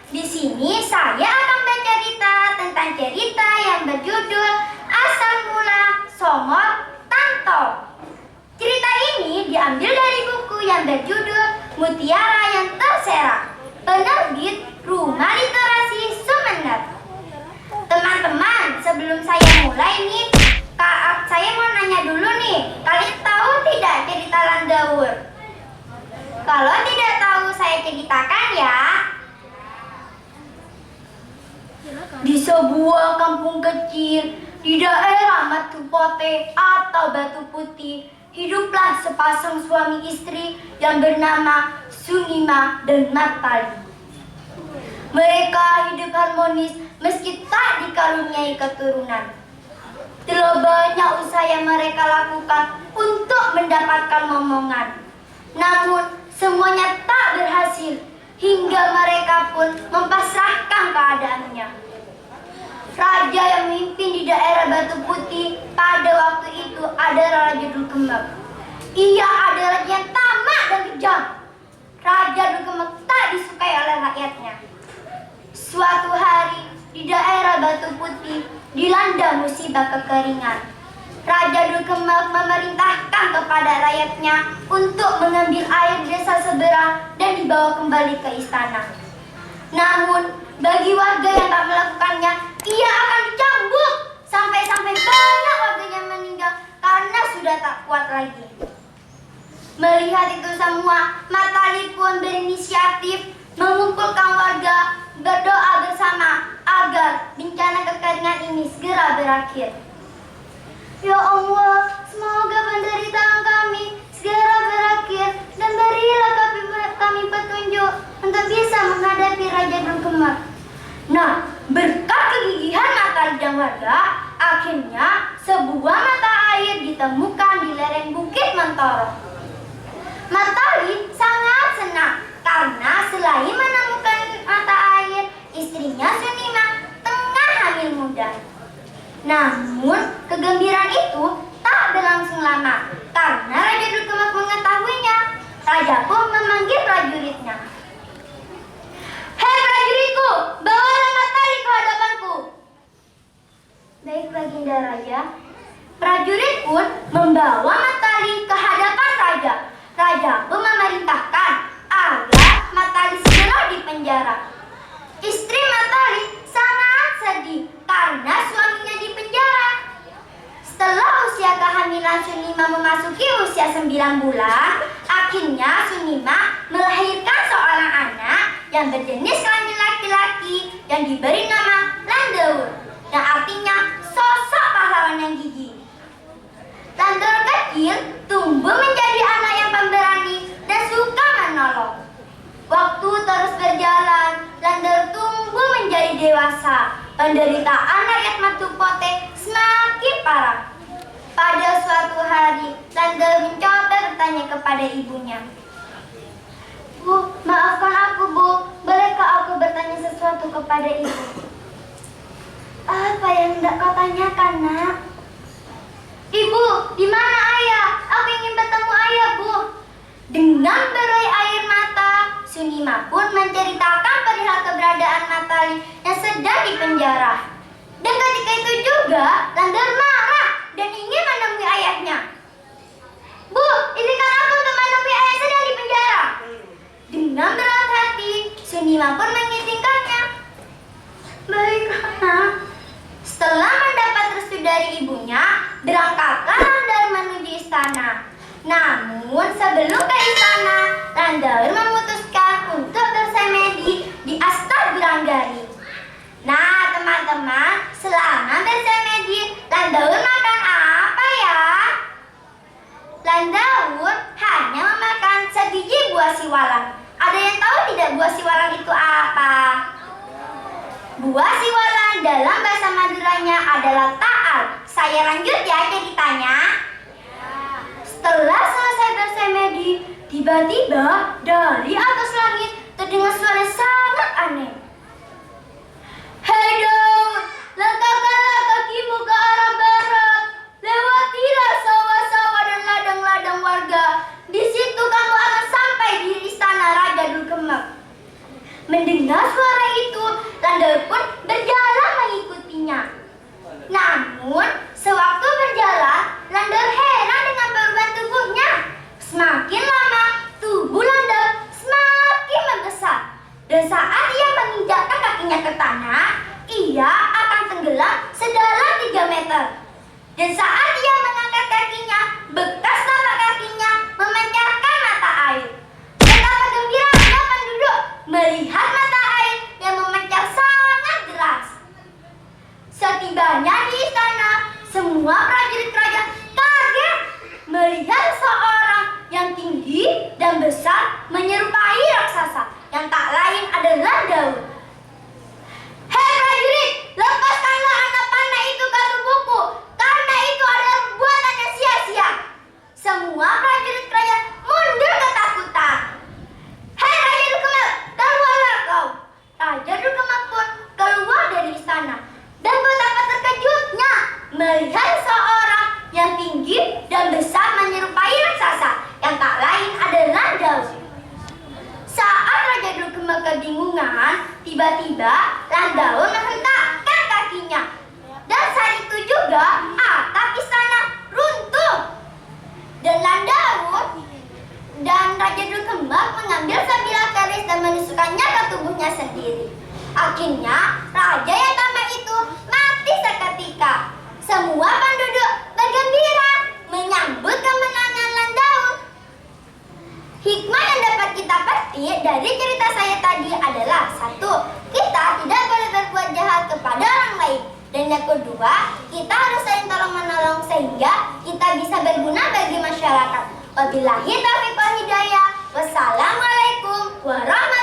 Di sini saya akan bercerita tentang cerita yang berjudul Asal Mula Somor Tanto. Cerita ini diambil dari buku yang berjudul Mutiara yang Terserak, penerbit Rumah Literasi Sumeneb. Teman-teman, sebelum saya mulai nih, saya mau nanya dulu nih, kalian tahu tidak cerita Landaur? Kalau tidak tahu, saya ceritakan ya. Di sebuah kampung kecil di daerah Matupote atau Batu Putih, hiduplah sepasang suami istri yang bernama Sunima dan Matali. Mereka hidup harmonis meski tak dikaruniai keturunan. Telah banyak usaha yang mereka lakukan untuk mendapatkan momongan. Namun semuanya tak berhasil hingga mereka pun mempasrahkan keadaannya. Raja yang memimpin di daerah Batu Putih pada waktu itu adalah Raja Dulkemek. Ia adalah yang tamak dan kejam. Raja Dulkemek tak disukai oleh rakyatnya. Suatu hari di daerah Batu Putih dilanda musibah kekeringan. Raja Dulkemek memerintahkan kepada rakyatnya untuk mengambil air desa seberang dan dibawa kembali ke istana. Namun bagi warga yang tak melakukannya, ia akan dicambuk sampai banyak warganya meninggal karena sudah tak kuat lagi. Melihat itu semua, Matali pun berinisiatif mengumpulkan warga, berdoa bersama agar bencana kekeringan ini segera berakhir. Ya Allah, semoga penderitaan kami segera berakhir dan berilah kami petunjuk untuk bisa menghadapi Raja Dulkemek. Nah, berkat kegigihan Matali dan warga, akhirnya sebuah mata air ditemukan di lereng Bukit Mentoro. Matali sangat senang karena selain menemukan mata air, istrinya Sunima tengah hamil muda. Namun, kegembiraan itu tak berlangsung lama karena Raja Dulkemek mengetahuinya. Raja pun memanggil prajuritnya. Hei prajuritku, bawalah Matali ke hadapanku. Baik Baginda Raja. Prajurit pun membawa Matali ke hadapan Raja. Raja pun memerintahkan agar Matali segera dipenjara. Istri Matali sangat sedih karena suaminya dipenjara. Setelah usia kehamilan Sunima memasuki usia 9 bulan, akhirnya Sunima melahirkan seorang anak yang berjenis kelamin laki-laki yang diberi nama Landaur, yang artinya sosok pahlawan yang gigih. Landaur kecil tumbuh menjadi anak yang pemberani dan suka menolong. Waktu terus berjalan, Landaur tumbuh menjadi dewasa. Penderitaan rakyat Matupote semakin parah. Pada suatu hari, Landaur mencoba bertanya kepada ibunya. Bu, maafkan aku, Bu. Bolehkah aku bertanya sesuatu kepada ibu? Apa yang hendak kau tanyakan, nak? Ibu, di mana ayah? Aku ingin bertemu ayah, Bu. Dengan berai air mata, Sunima pun menceritakan perihal keberadaan Matali yang sedang dipenjara. Dan ketika itu juga, Landaur marah dan ingin menemui ayahnya. Bu, izinkan aku untuk menemui ayah sedang dipenjara. Dengan berat hati, Sunima pun mengizinkannya. Baiklah, nak. Setelah mendapat restu dari ibunya, berangkatlah Landaur menuju istana. Namun sebelum ke istana, Landaur memutuskan untuk bersemedi di Astaguranggari. Nah teman-teman, selama bersemedi, Landaur makan apa ya? Landaur hanya memakan sebiji buah siwalan. Ada yang tahu tidak buah siwalan itu apa? Buah siwalan dalam bahasa Maduranya adalah taal. Saya lanjut ya ceritanya. Setelah selesai bersemedi, tiba-tiba dari atas langit terdengar suara sangat aneh. Hei Daud, langkahkanlah kakimu ke arah barat. Lewatilah sawah-sawah dan ladang-ladang warga. Di situ kamu akan sampai di istana Raja Dulkemek. Mendengar suara itu, Landaun pun berjalan mengikutinya. Namun, sewaktu berjalan, Landaun heran dengan perubahan tubuhnya. Semakin lama, tubuh Landaun semakin membesar. Dan saat ia menginjakkan kakinya ke tanah, ia akan tenggelam sedalam 3 meter. Dan saat ia mengangkat kakinya, bekas tapak kakinya memancarkan mata air. Betapa gembiranya penduduk melihat mata air yang memancar sangat deras. Setibanya di istana, semua prajurit kerajaan kaget melihat seorang yang tinggi dan besar menyerupai raksasa yang tak lain adalah Daud. Hei prajurit, lepaskanlah anak panah itu ke tubuhku, karena itu adalah perbuatan yang sia-sia. Semua prajurit kerajaan mundur ketakutan. Hei Raja Dukemel, keluarlah kau. Raja Dukemel pun keluar dari istana. Dan betapa terkejutnya melihat seorang yang tinggi dan besar menyerupai raksasa yang tak lain adalah Daud. Saat Raja Dukemel kebingungan, tiba-tiba Landaun menghentakkan kakinya. Dan saat itu juga atap istana runtuh. Dan Landaun dan Raja Dukemel mengambil sebilah keris dan menusukkannya ke tubuhnya sendiri. Akhirnya raja yang tamak itu mati seketika. Semua penduduk bergembira menyambut kemenangan Landaun. Hikmah yang dapat kita petik dari cerita saya tadi adalah: 1. Kita tidak boleh berbuat jahat kepada orang lain. Dan yang kedua, kita harus saling tolong-menolong sehingga kita bisa berguna bagi masyarakat. Wabillahi taufiq wal hidayah. Wassalamualaikum warahmatullahi wabarakatuh.